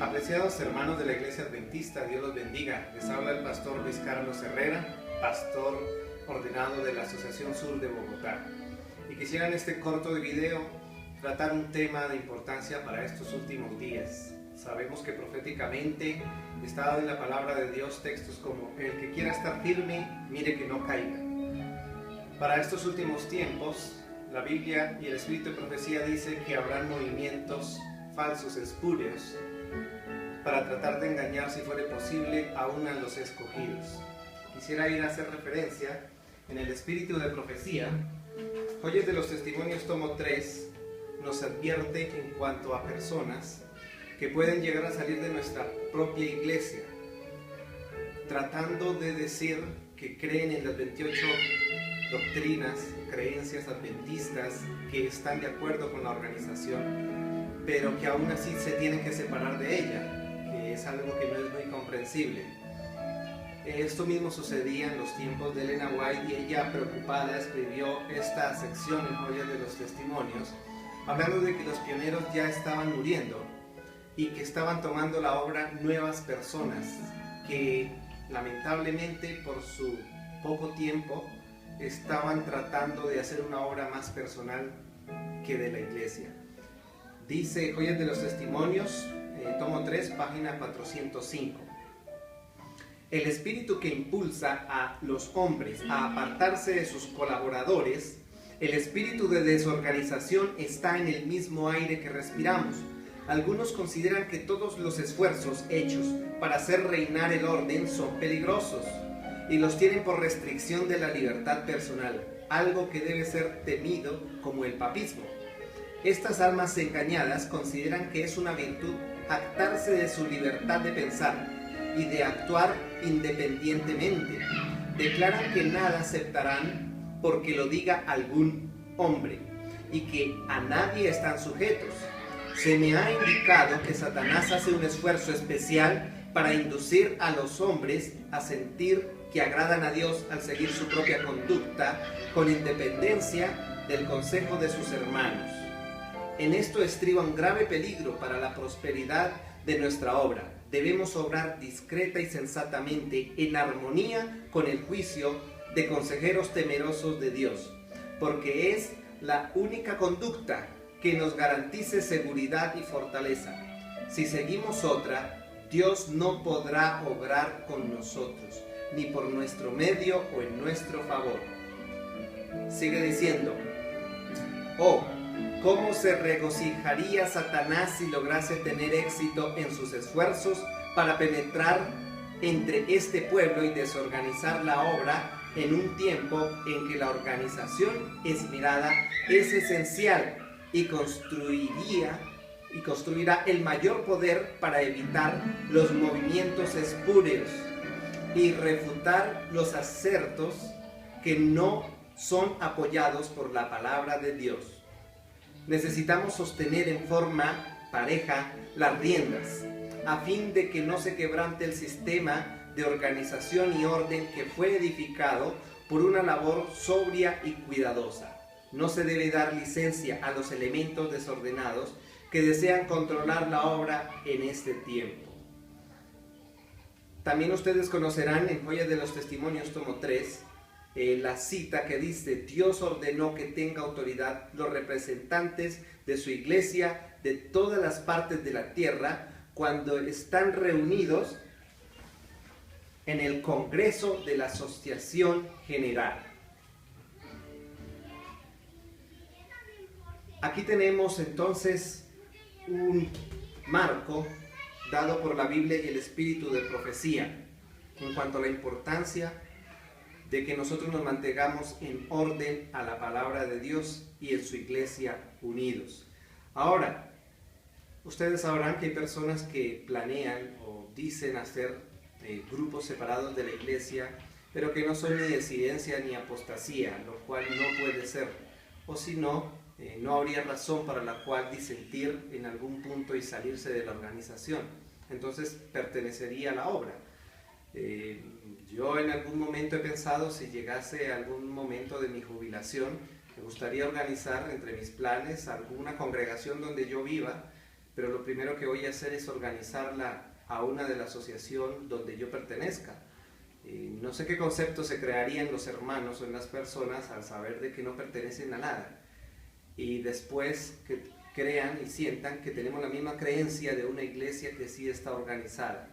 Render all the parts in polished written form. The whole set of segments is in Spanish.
Apreciados hermanos de la Iglesia Adventista, Dios los bendiga. Les habla el pastor Luis Carlos Herrera, pastor ordenado de la Asociación Sur de Bogotá. Y quisiera en este corto de video tratar un tema de importancia para estos últimos días. Sabemos que proféticamente está dado en la palabra de Dios textos como: el que quiera estar firme, mire que no caiga. Para estos últimos tiempos, la Biblia y el Espíritu de Profecía dice que habrán movimientos falsos, espurios, para tratar de engañar, si fuere posible, aún a los escogidos. Quisiera ir a hacer referencia en el Espíritu de Profecía. Joyas de los Testimonios, tomo 3, nos advierte en cuanto a personas que pueden llegar a salir de nuestra propia iglesia, tratando de decir que creen en las 28 doctrinas, creencias adventistas, que están de acuerdo con la organización, pero que aún así se tienen que separar de ella, que es algo que no es muy comprensible. Esto mismo sucedía en los tiempos de Elena White, y ella, preocupada, escribió esta sección en Joyas de los Testimonios, hablando de que los pioneros ya estaban muriendo y que estaban tomando la obra nuevas personas que lamentablemente por su poco tiempo estaban tratando de hacer una obra más personal que de la iglesia. Dice Joyas de los Testimonios, tomo 3, página 405. El espíritu que impulsa a los hombres a apartarse de sus colaboradores, el espíritu de desorganización, está en el mismo aire que respiramos. Algunos consideran que todos los esfuerzos hechos para hacer reinar el orden son peligrosos y los tienen por restricción de la libertad personal, algo que debe ser temido como el papismo. Estas almas engañadas consideran que es una virtud jactarse de su libertad de pensar y de actuar independientemente. Declaran que nada aceptarán porque lo diga algún hombre y que a nadie están sujetos. Se me ha indicado que Satanás hace un esfuerzo especial para inducir a los hombres a sentir que agradan a Dios al seguir su propia conducta con independencia del consejo de sus hermanos. En esto estriba un grave peligro para la prosperidad de nuestra obra. Debemos obrar discreta y sensatamente en armonía con el juicio de consejeros temerosos de Dios, porque es la única conducta que nos garantice seguridad y fortaleza. Si seguimos otra, Dios no podrá obrar con nosotros, ni por nuestro medio o en nuestro favor. Sigue diciendo: oh, ¿cómo se regocijaría Satanás si lograse tener éxito en sus esfuerzos para penetrar entre este pueblo y desorganizar la obra en un tiempo en que la organización esmerada es esencial y construirá el mayor poder para evitar los movimientos espurios y refutar los acertos que no son apoyados por la palabra de Dios? Necesitamos sostener en forma pareja las riendas, a fin de que no se quebrante el sistema de organización y orden que fue edificado por una labor sobria y cuidadosa. No se debe dar licencia a los elementos desordenados que desean controlar la obra en este tiempo. También ustedes conocerán en Joyas de los Testimonios, tomo 3, la cita que dice: Dios ordenó que tenga autoridad los representantes de su iglesia de todas las partes de la tierra cuando están reunidos en el Congreso de la Asociación General. Aquí tenemos entonces un marco dado por la Biblia y el Espíritu de Profecía en cuanto a la importancia de que nosotros nos mantengamos en orden a la palabra de Dios y en su iglesia unidos. Ahora, ustedes sabrán que hay personas que planean o dicen hacer grupos separados de la iglesia, pero que no son ni disidencia ni apostasía, lo cual no puede ser. O si no, no habría razón para la cual disentir en algún punto y salirse de la organización. Entonces pertenecería a la obra. Yo en algún momento he pensado, si llegase algún momento de mi jubilación, me gustaría organizar entre mis planes alguna congregación donde yo viva, pero lo primero que voy a hacer es organizarla a una de la asociación donde yo pertenezca. No sé qué concepto se crearía en los hermanos o en las personas al saber de que no pertenecen a nada. Y después que crean y sientan que tenemos la misma creencia de una iglesia que sí está organizada.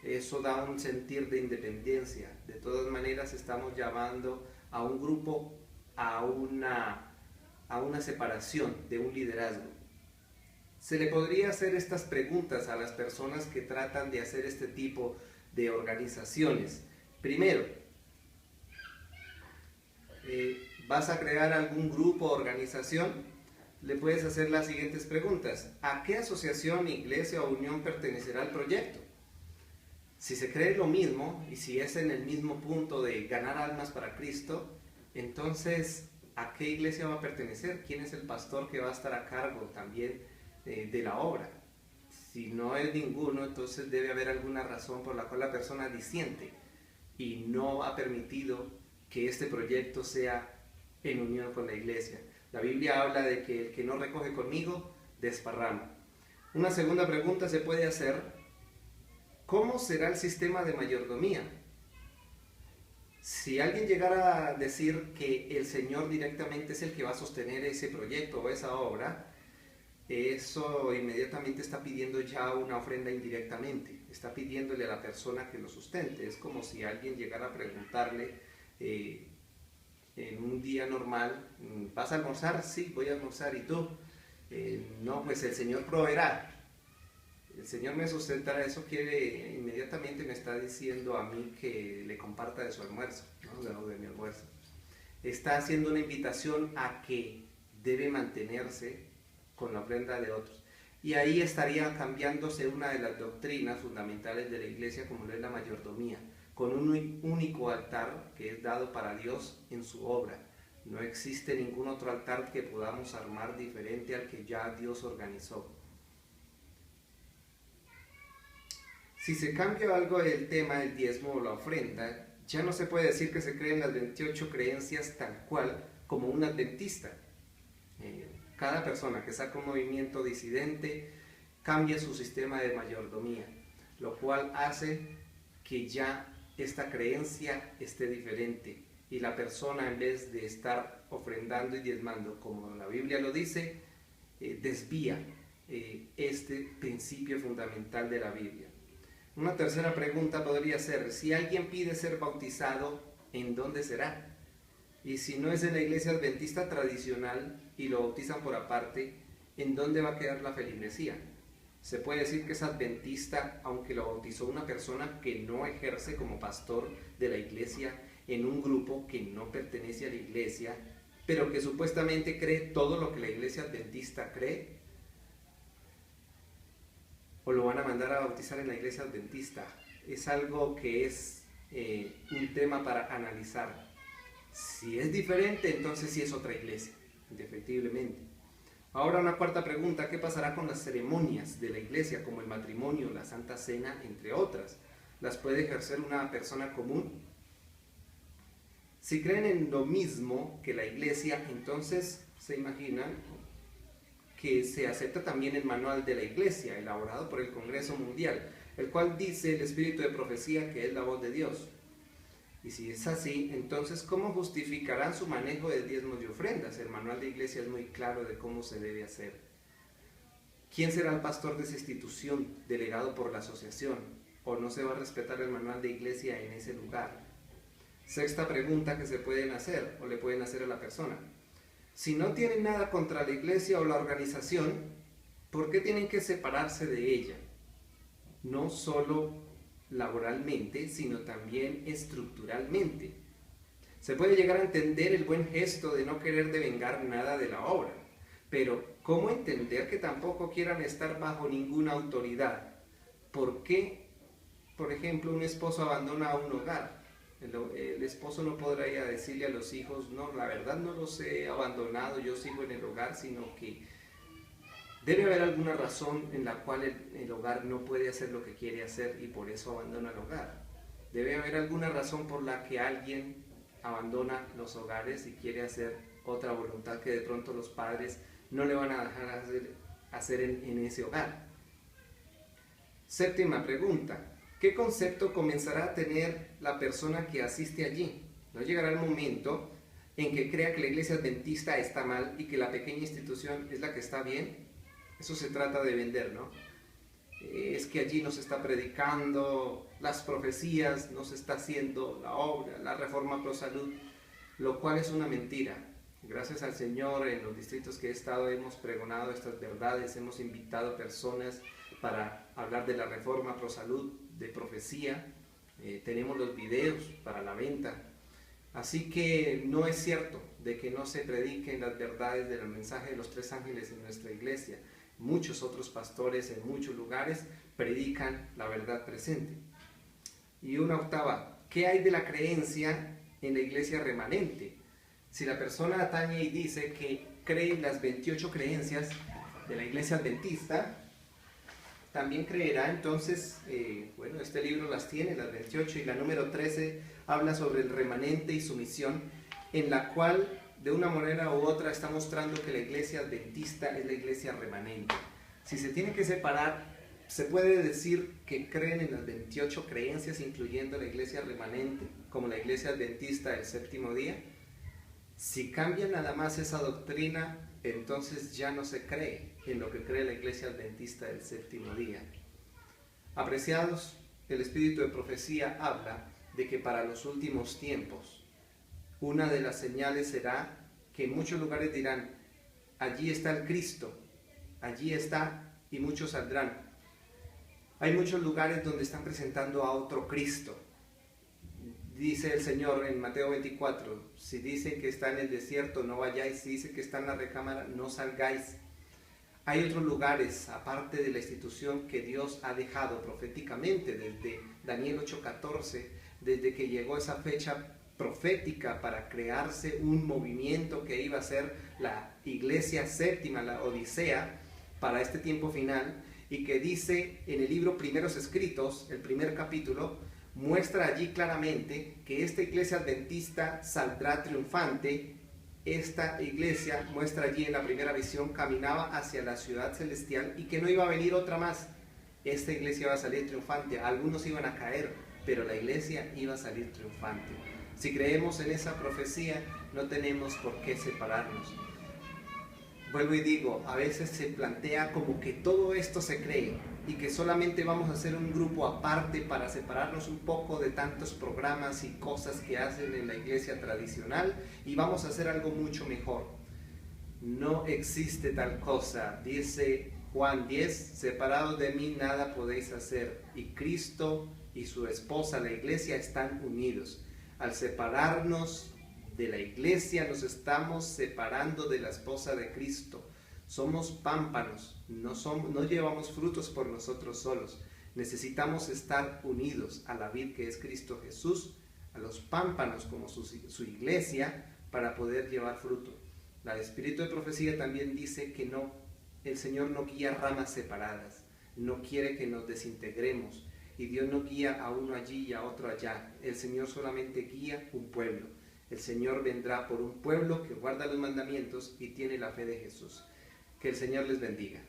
Eso da un sentir de independencia. De todas maneras estamos llamando a un grupo a una separación de un liderazgo. Se le podría hacer estas preguntas a las personas que tratan de hacer este tipo de organizaciones. Primero, ¿vas a crear algún grupo o organización? Le puedes hacer las siguientes preguntas. ¿A qué asociación, iglesia o unión pertenecerá el proyecto? Si se cree lo mismo y si es en el mismo punto de ganar almas para Cristo, entonces, ¿a qué iglesia va a pertenecer? ¿Quién es el pastor que va a estar a cargo también de la obra? Si no es ninguno, entonces debe haber alguna razón por la cual la persona disiente y no ha permitido que este proyecto sea en unión con la iglesia. La Biblia habla de que el que no recoge conmigo, desparrama. Una segunda pregunta se puede hacer: ¿cómo será el sistema de mayordomía? Si alguien llegara a decir que el Señor directamente es el que va a sostener ese proyecto o esa obra, eso inmediatamente está pidiendo ya una ofrenda indirectamente, está pidiéndole a la persona que lo sustente. Es como si alguien llegara a preguntarle en un día normal: ¿vas a almorzar? Sí, voy a almorzar. ¿Y tú? No, pues el Señor proveerá. El Señor me sustentará. Eso quiere, inmediatamente me está diciendo a mí que le comparta de su almuerzo, ¿no? De mi almuerzo. Está haciendo una invitación a que debe mantenerse con la ofrenda de otros. Y ahí estaría cambiándose una de las doctrinas fundamentales de la iglesia, como lo es la mayordomía, con un único altar que es dado para Dios en su obra. No existe ningún otro altar que podamos armar diferente al que ya Dios organizó. Si se cambia algo del tema del diezmo o la ofrenda, ya no se puede decir que se creen las 28 creencias tal cual como un adventista. Cada persona que saca un movimiento disidente cambia su sistema de mayordomía, lo cual hace que ya esta creencia esté diferente y la persona, en vez de estar ofrendando y diezmando como la Biblia lo dice, desvía este principio fundamental de la Biblia. Una tercera pregunta podría ser: si alguien pide ser bautizado, ¿en dónde será? Y si no es en la iglesia adventista tradicional y lo bautizan por aparte, ¿en dónde va a quedar la feligresía? Se puede decir que es adventista aunque lo bautizó una persona que no ejerce como pastor de la iglesia en un grupo que no pertenece a la iglesia, pero que supuestamente cree todo lo que la iglesia adventista cree. ¿O lo van a mandar a bautizar en la iglesia adventista? Es algo que es un tema para analizar. Si es diferente, entonces sí es otra iglesia, indefectiblemente. Ahora una cuarta pregunta: ¿qué pasará con las ceremonias de la iglesia, como el matrimonio, la Santa Cena, entre otras? ¿Las puede ejercer una persona común? Si creen en lo mismo que la iglesia, entonces se imaginan que se acepta también el manual de la iglesia, elaborado por el Congreso Mundial, el cual dice el espíritu de profecía que es la voz de Dios. Y si es así, entonces, ¿cómo justificarán su manejo de diezmos y ofrendas? El manual de iglesia es muy claro de cómo se debe hacer. ¿Quién será el pastor de esa institución, delegado por la asociación? ¿O no se va a respetar el manual de iglesia en ese lugar? Sexta pregunta que se pueden hacer, o le pueden hacer a la persona: si no tienen nada contra la iglesia o la organización, ¿por qué tienen que separarse de ella? No solo laboralmente, sino también estructuralmente. Se puede llegar a entender el buen gesto de no querer devengar nada de la obra, pero ¿cómo entender que tampoco quieran estar bajo ninguna autoridad? ¿Por qué, por ejemplo, un esposo abandona un hogar? El esposo no podrá ir a decirle a los hijos: no, la verdad no los he abandonado, yo sigo en el hogar, sino que debe haber alguna razón en la cual el hogar no puede hacer lo que quiere hacer y por eso abandona el hogar. Debe haber alguna razón por la que alguien abandona los hogares y quiere hacer otra voluntad que de pronto los padres no le van a dejar hacer en ese hogar. Séptima pregunta. ¿Qué concepto comenzará a tener la persona que asiste allí? ¿No llegará el momento en que crea que la iglesia adventista está mal y que la pequeña institución es la que está bien? Eso se trata de vender, ¿no? Es que allí no se está predicando las profecías, no se está haciendo la obra, la reforma pro salud, lo cual es una mentira. Gracias al Señor, en los distritos que he estado hemos pregonado estas verdades, hemos invitado personas para hablar de la reforma pro salud, de profecía, tenemos los videos para la venta. Así que no es cierto de que no se prediquen las verdades del mensaje de los tres ángeles en nuestra iglesia. Muchos otros pastores en muchos lugares predican la verdad presente. Y una octava, ¿qué hay de la creencia en la iglesia remanente? Si la persona atañe y dice que cree en las 28 creencias de la iglesia adventista, también creerá entonces, bueno, este libro las tiene, las 28, y la número 13 habla sobre el remanente y su misión, en la cual de una manera u otra está mostrando que la iglesia adventista es la iglesia remanente. Si se tiene que separar, se puede decir que creen en las 28 creencias, incluyendo la iglesia remanente, como la iglesia adventista del séptimo día. Si cambia nada más esa doctrina, entonces ya no se cree en lo que cree la iglesia adventista del séptimo día. Apreciados, el espíritu de profecía habla de que para los últimos tiempos, una de las señales será que en muchos lugares dirán, allí está el Cristo, allí está, y muchos saldrán. Hay muchos lugares donde están presentando a otro Cristo. Dice el Señor en Mateo 24, si dicen que está en el desierto, no vayáis, si dicen que está en la recámara, no salgáis. Hay otros lugares, aparte de la institución que Dios ha dejado proféticamente, desde Daniel 8:14, desde que llegó esa fecha profética para crearse un movimiento que iba a ser la iglesia séptima, la Odisea, para este tiempo final, y que dice en el libro Primeros Escritos, el primer capítulo, muestra allí claramente que esta iglesia adventista saldrá triunfante. Esta iglesia, muestra allí en la primera visión, caminaba hacia la ciudad celestial y que no iba a venir otra más. Esta iglesia iba a salir triunfante, algunos iban a caer, pero la iglesia iba a salir triunfante. Si creemos en esa profecía, no tenemos por qué separarnos. Vuelvo y digo, a veces se plantea como que todo esto se cree y que solamente vamos a hacer un grupo aparte para separarnos un poco de tantos programas y cosas que hacen en la iglesia tradicional y vamos a hacer algo mucho mejor. No existe tal cosa. Dice Juan 10, separados de mí nada podéis hacer. Y Cristo y su esposa, la iglesia, están unidos. Al separarnos de la iglesia, nos estamos separando de la esposa de Cristo. Somos pámpanos, no llevamos frutos por nosotros solos. Necesitamos estar unidos a la vid que es Cristo Jesús, a los pámpanos como su iglesia, para poder llevar fruto. El espíritu de profecía también dice que el Señor no guía ramas separadas, no quiere que nos desintegremos, y Dios no guía a uno allí y a otro allá. El Señor solamente guía un pueblo. El Señor vendrá por un pueblo que guarda los mandamientos y tiene la fe de Jesús. Que el Señor les bendiga.